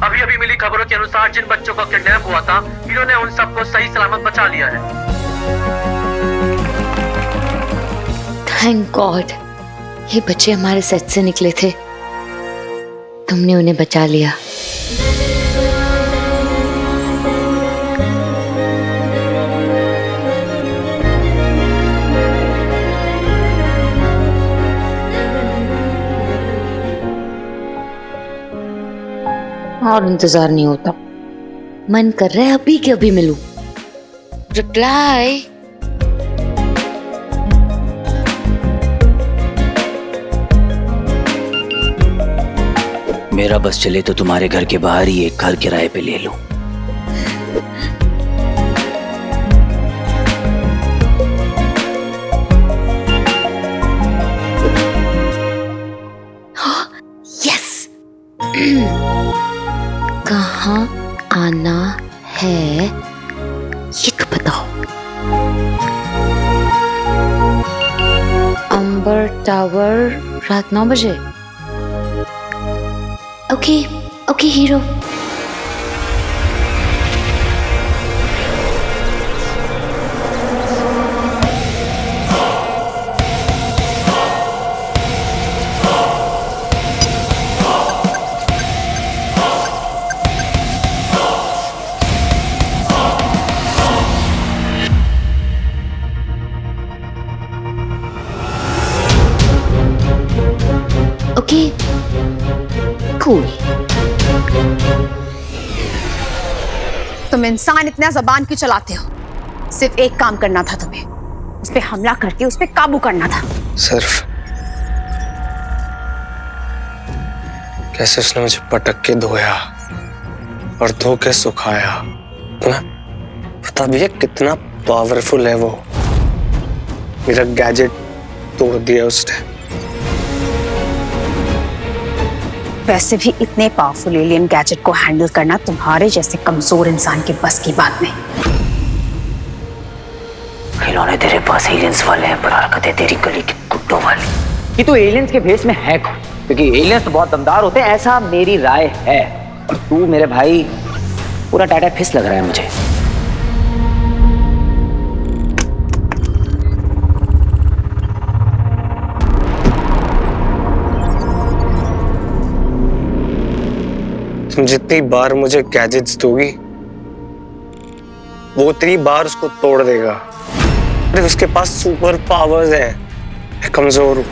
अभी अभी मिली खबरों के अनुसार जिन बच्चों का किडनैप हुआ था, हीरो ने उन सबको सही सलामत बचा लिया है। थैंक गॉड, ये बच्चे हमारे सेट से निकले थे, तुमने उन्हें बचा लिया। और इंतजार नहीं होता, मन कर रहा है अभी के अभी मिलूं। रिप्लाई। मेरा बस चले तो तुम्हारे घर के बाहर ही एक घर किराए पे ले लूं। यस। कहाँ आना है ये तो बताओ। अंबर टावर रात 9 बजे। Okay okay hero. Okay cool. तुम इंसान इतना जबान क्यों चलाते हो? सिर्फ एक काम करना था तुम्हें, उस पे हमला करके उस पे काबू करना था। सिर्फ कैसे उसने मुझे पटक के धोया और धो के सुखाया, तुम्हें पता भी है कितना पावरफुल है वो? मेरा गैजेट तोड़ दिया उसने। वैसे भी इतने पावरफुल एलियन गैजेट को हैंडल करना तुम्हारे जैसे कमजोर इंसान के बस की बात नहीं। खिलौने तेरे पास एलियंस वाले हैं, पर हरकतें तेरी गली के कुत्तों वाली। कि तू एलियंस के भेस में है कौन? क्योंकि एलियंस तो बहुत दमदार होते हैं, ऐसा मेरी राय है। और तू मेरे भाई पूरा टाटा फिस लग रहा है मुझे। तुम जितनी बार मुझे गैजेट्स दोगी वो उतनी बार उसको तोड़ देगा। अरे उसके पास सुपर पावर्स हैं, मैं कमजोर हूं,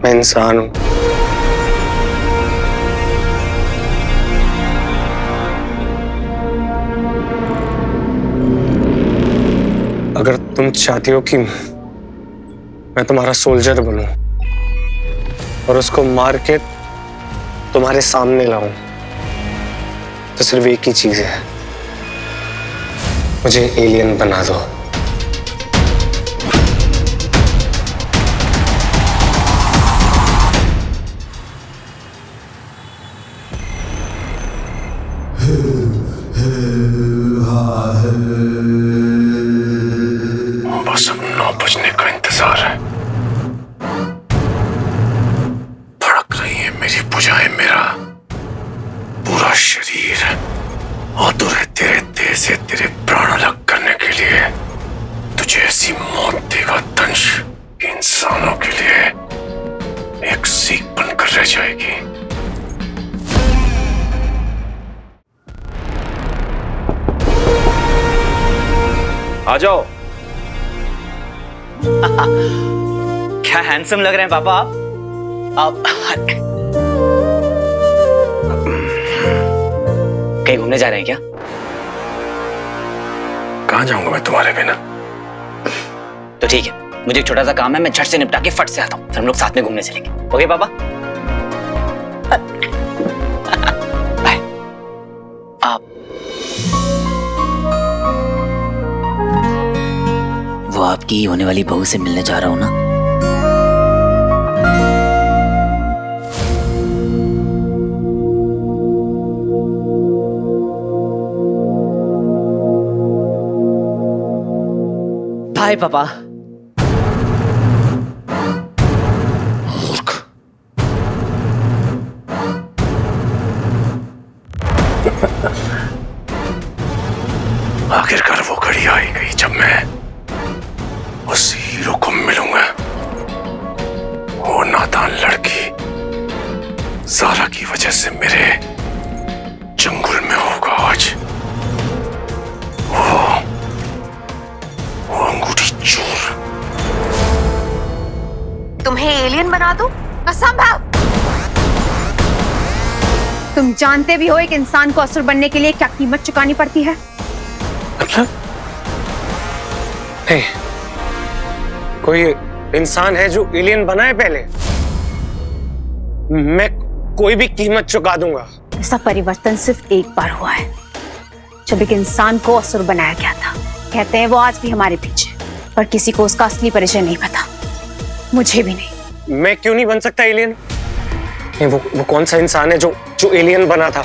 मैं इंसान हूं। अगर तुम चाहती हो कि मैं तुम्हारा सोल्जर बनूं और उसको मार के तुम्हारे सामने लाऊं, तो सिर्फ एक ही चीज है, मुझे एलियन बना दो। बस अब 9 बजने का इंतजार है। धड़क रही है मेरी भुजाएं, मेरा पूरा शरीर आतुर है तेरे देह से तेरे प्राण अलग करने के लिए। तुझे ऐसी मौत देगा दंश कि इंसानों के लिए एक सीख बनकर रह जाएगी। आ जाओ। क्या हैंडसम लग रहे हैं पापा आप। कहीं घूमने जा रहे हैं क्या? कहां जाऊंगा मैं तुम्हारे बिना? तो ठीक है, मुझे एक छोटा सा काम है, मैं झट से निपटा के फट से आता हूँ, फिर हम लोग साथ में घूमने चलेंगे। ओके पापा? बाय। आप वो आपकी होने वाली बहू से मिलने जा रहा हूं ना। हाय पापा। मूर्ख। आखिरकार वो घड़ी आई गई जब मैं उस हीरो को मिलूंगा। वो नादान लड़की ज़ारा की वजह से मेरे जंगल में होगा आज। वो अंगूठी चोर। तुम्हें एलियन बना दूं? असंभव। तुम जानते भी हो एक इंसान को असुर बनने के लिए क्या कीमत चुकानी पड़ती है? मतलब? नहीं, कोई इंसान है जो एलियन बना है पहले? मैं कोई भी कीमत चुका दूंगा। ऐसा परिवर्तन सिर्फ एक बार हुआ है, जब एक इंसान को असुर बनाया गया था। कहते हैं वो आज भी हमारे पीछे, पर किसी को उसका असली परिचय नहीं पता, मुझे भी नहीं। मैं क्यों नहीं बन सकता एलियन? नहीं, वो कौन सा इंसान है जो एलियन बना था?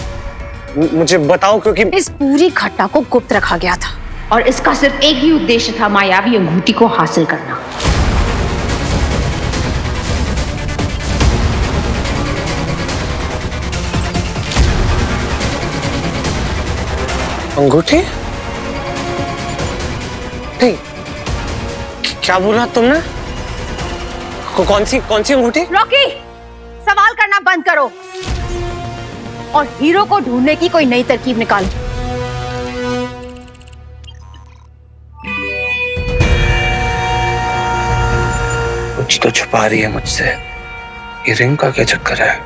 मुझे बताओ, क्योंकि इस पूरी घटना को गुप्त रखा गया था और इसका सिर्फ एक ही उद्देश्य था, मायावी अंगूठी को हासिल करना। अंगूठी? नहीं, क्या बोला तुमने? कौन सी अंगूठी? रॉकी, सवाल करना बंद करो और हीरो को ढूंढने की कोई नई तरकीब निकालो। कुछ तो छुपा रही है मुझसे। ये रिंग का क्या चक्कर है?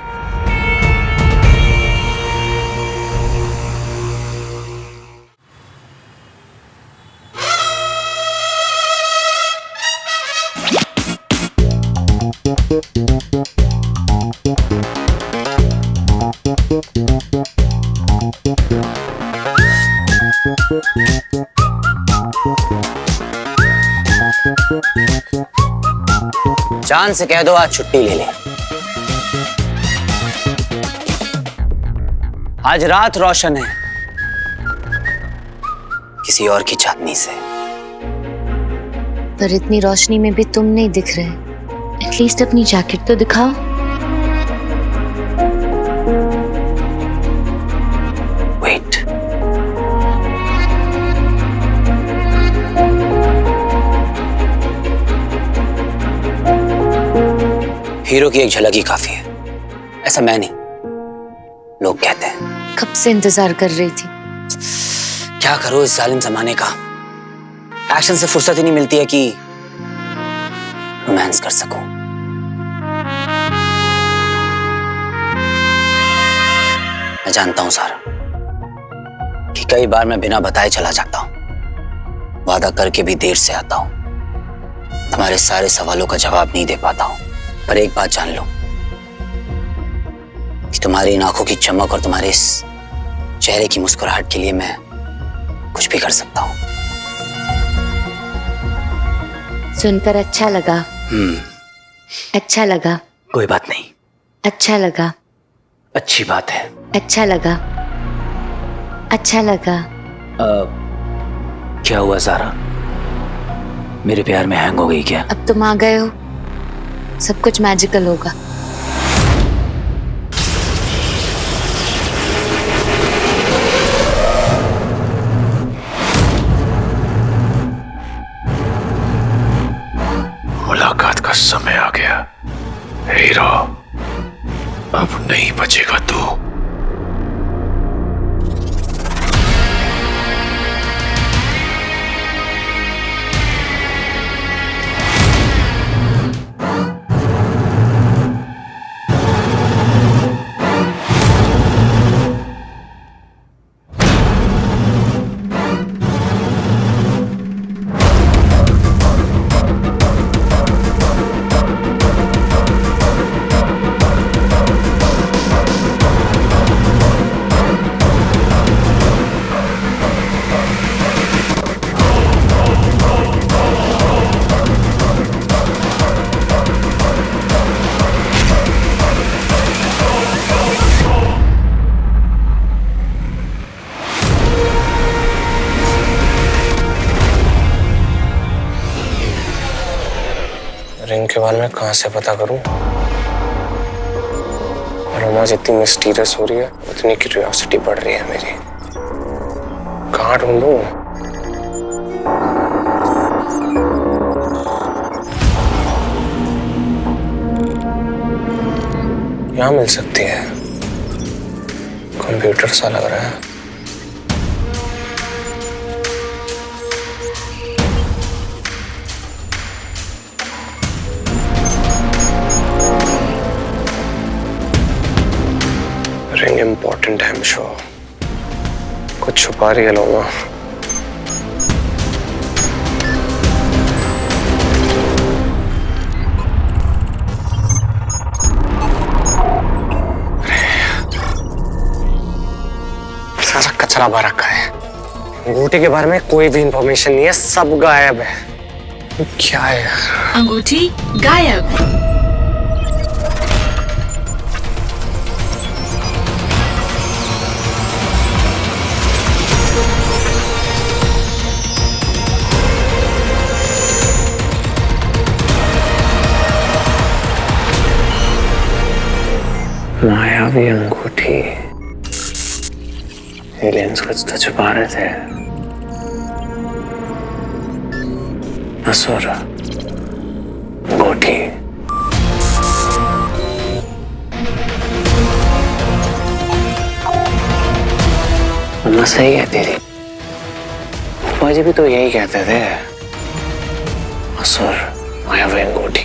चांद से कह दो आज छुट्टी ले ले। आज रात रोशन है किसी और की चांदनी से। पर इतनी रोशनी में भी तुम नहीं दिख रहे। एटलीस्ट अपनी जैकेट तो दिखाओ। वेट, हीरो की एक झलक ही काफी है। ऐसा मैं नहीं, लोग कहते हैं। कब से इंतजार कर रही थी। क्या करो इस जालिम जमाने का। एक्शन से फुर्सत ही नहीं मिलती है कि रोमांस कर सकूं। मैं जानता हूं सारा कि कई बार मैं बिना बताए चला जाता हूं, वादा करके भी देर से आता हूं, तुम्हारे सारे सवालों का जवाब नहीं दे पाता हूं। पर एक बात जान लो कि तुम्हारी इन आंखों की चमक और तुम्हारे इस चेहरे की मुस्कुराहट के लिए मैं कुछ भी कर सकता हूं। सुनकर अच्छा लगा। अच्छा लगा। कोई बात नहीं, अच्छा लगा। अच्छी बात है। अच्छा लगा। अच्छा लगा। क्या हुआ ज़ारा? मेरे प्यार में हैंग हो गई क्या? अब तुम आ गए हो, सब कुछ मैजिकल होगा। मुलाकात का समय आ गया। हीरो, अब नहीं बचेगा तू। के बारे में कहां से पता करूं? रोमा जितनी मिस्टीरियस हो रही है उतनी क्यूरियोसिटी बढ़ रही है मेरी। कहां ढूंढूं? यहाँ मिल सकती है। कंप्यूटर सा लग रहा है। रिंग इम्पोर्टेंट है, श्योर। कुछ छुपा रही है लोमा। सारा कचरा भर रखा है। अंगूठी के बारे में कोई भी इंफॉर्मेशन नहीं है, सब गायब है। क्या है यार? अंगूठी गायब। मायावी अंगूठी। एलियंस कुछ तो छुपा रहे थे। असुर अंगूठी। मम्मा सही है तेरी। पापा जी भी तो यही कहते थे। असुर मायावी अंगूठी।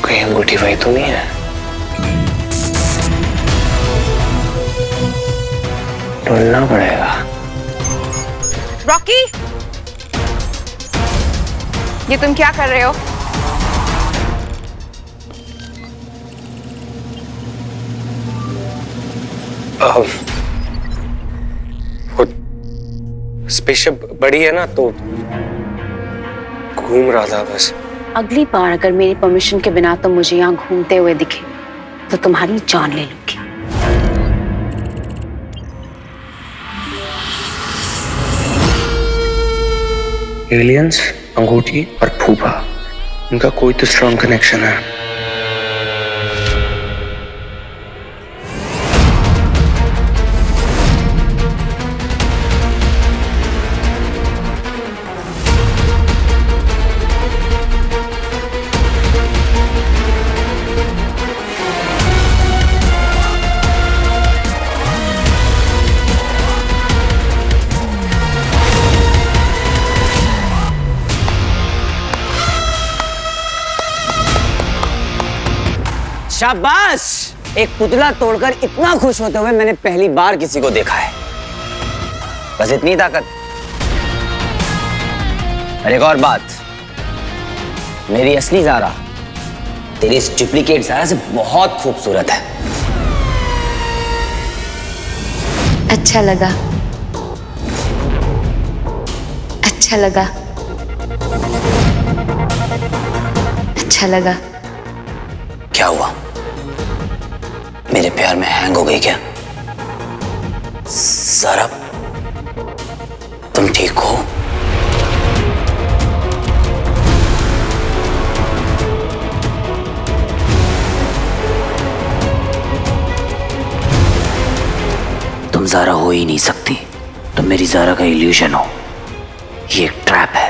कहीं अंगूठी वही तो नहीं है? ढूंढना पड़ेगा। रॉकी, ये तुम क्या कर रहे हो? वो स्पेसशिप बड़ी है ना, तो घूम रहा था बस। अगली बार अगर मेरी परमिशन के बिना तुम मुझे यहाँ घूमते हुए दिखे तो तुम्हारी जान ले लूंगी। एलियंस, अंगूठी और फूफा, इनका कोई तो स्ट्रॉन्ग कनेक्शन है। शाबाश! एक पुतला तोड़कर इतना खुश होते हुए मैंने पहली बार किसी को देखा है। बस इतनी ताकत। और एक और बात, मेरी असली ज़ारा तेरी इस डुप्लीकेट ज़ारा से बहुत खूबसूरत है। अच्छा लगा, अच्छा लगा, अच्छा लगा। क्या हुआ? मेरे प्यार में हैंग हो गई क्या? ज़ारा, तुम ठीक हो? तुम ज़ारा हो ही नहीं सकती। तुम मेरी ज़ारा का इल्यूजन हो। ये एक ट्रैप है।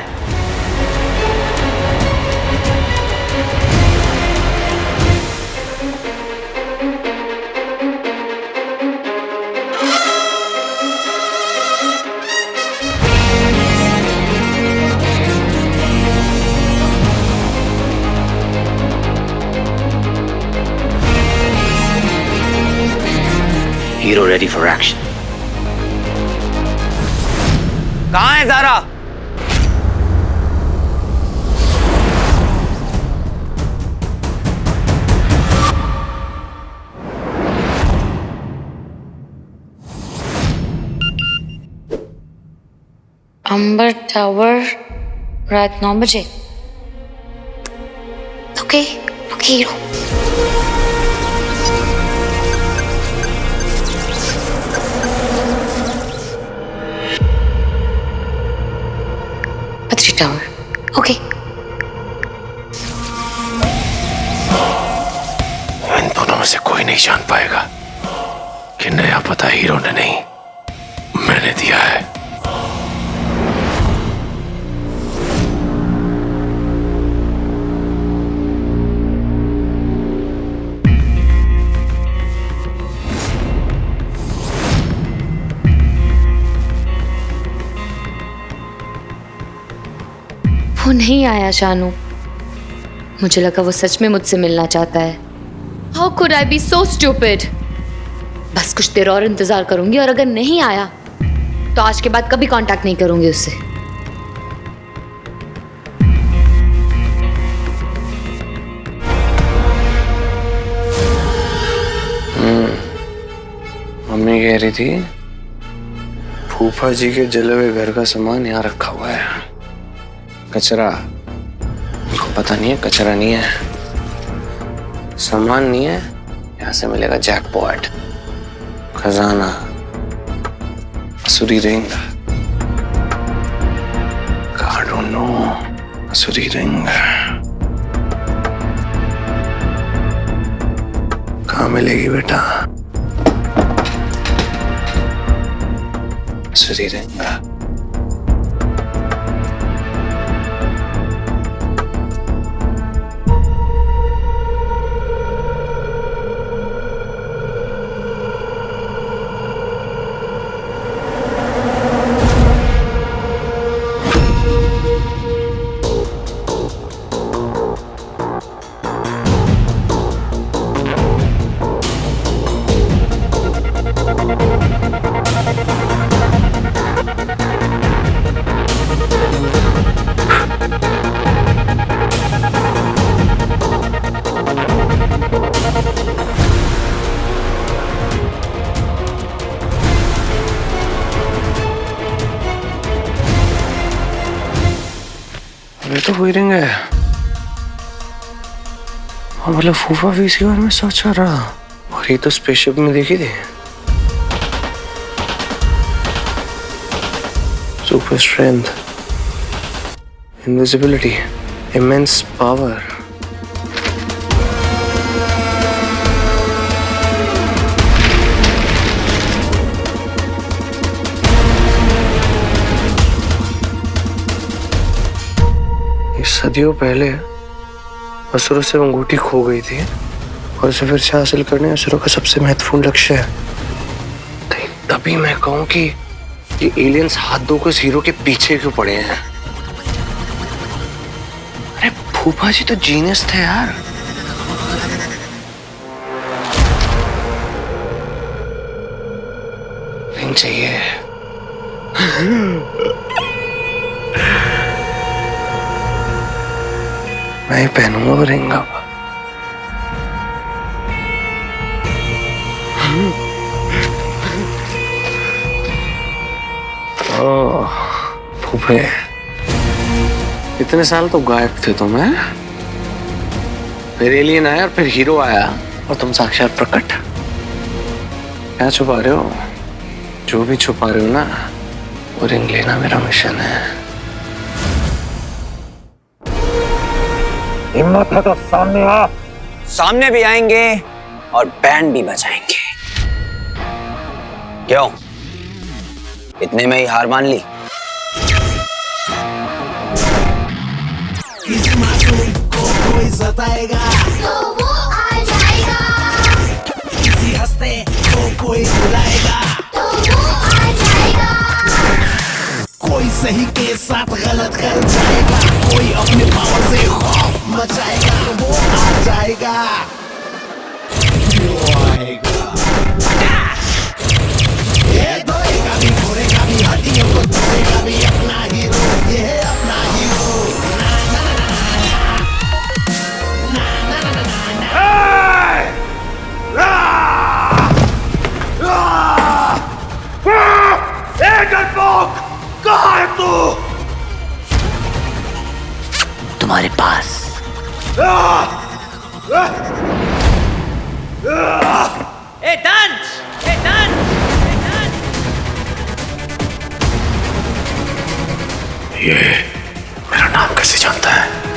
Hero ready for action. कहाँ है ज़ारा? अंबर टावर, रात 9 बजे। Okay okay hero. Badri Rahul, okay? इन दोनों में से कोई नहीं जान पाएगा कि नया पता हीरो ने नहीं, मैंने दिया है। वो नहीं आया शानू, मुझे लगा वो सच में मुझसे मिलना चाहता है। How could I be so stupid? बस कुछ देर और इंतजार करूंगी और अगर नहीं आया तो आज के बाद कभी कांटेक्ट नहीं करूंगी उससे। मम्मी कह रही थी फूफा जी के जले हुए घर का सामान यहाँ रखा हुआ है, कचरा। उनको पता नहीं है कचरा नहीं है, सामान नहीं है, यहाँ से मिलेगा जैकपॉट, खजाना, असुरी रिंग। I don't know, असुरी रिंग कहाँ मिलेगी बेटा? असुरी रिंग। ये तो वही रिंग है। हाँ मतलब फूफा भी इसी बारे में सोच रहा, और ये तो स्पेसशिप में देखी थी। Super strength, invisibility, immense power. सदियों पहले असुरों से अंगूठी खो गई थी और उसे फिर से हासिल करने असुरों का सबसे महत्वपूर्ण लक्ष्य है। तभी मैं कहूं कि ये एलियंस हाथ धोकर उस हीरो के पीछे क्यों पड़े हैं? अरे फूफा जी तो जीनियस थे यार। रिंग चाहिए। मैं पहनूंगा वो रिंग अब। फूफे, इतने साल तो गायब थे तुम, हैं? फिर एलियन आया और फिर हीरो आया और तुम साक्षात प्रकट। क्या छुपा रहे हो? जो भी छुपा रहे हो ना, वो रिंग लेना मेरा मिशन है। हिम्मत है तो सामने आ। सामने भी आएंगे और बैंड भी बजाएंगे। क्यों, इतने में ही हार मान ली? किसी मासूम को कोई सताएगा तो वो आ जाएगा, किसी हंसते को कोई बुलाएगा तो वो आ जाएगा, कोई सही के साथ गलत कर जाएगा, कोई अपने पावर से खौफ मचाएगा तो वो आ जाएगा। वो आएगा, ये धोएगा भी, घोरेगा भी, हड्डियों को तोड़ेगा भी, अपना हीरो, ये है अपना हीरो। कहाँ है तू? तुम्हारे पास। ए डंच! ए डंच! ए डंच! ये कैसे जानता है?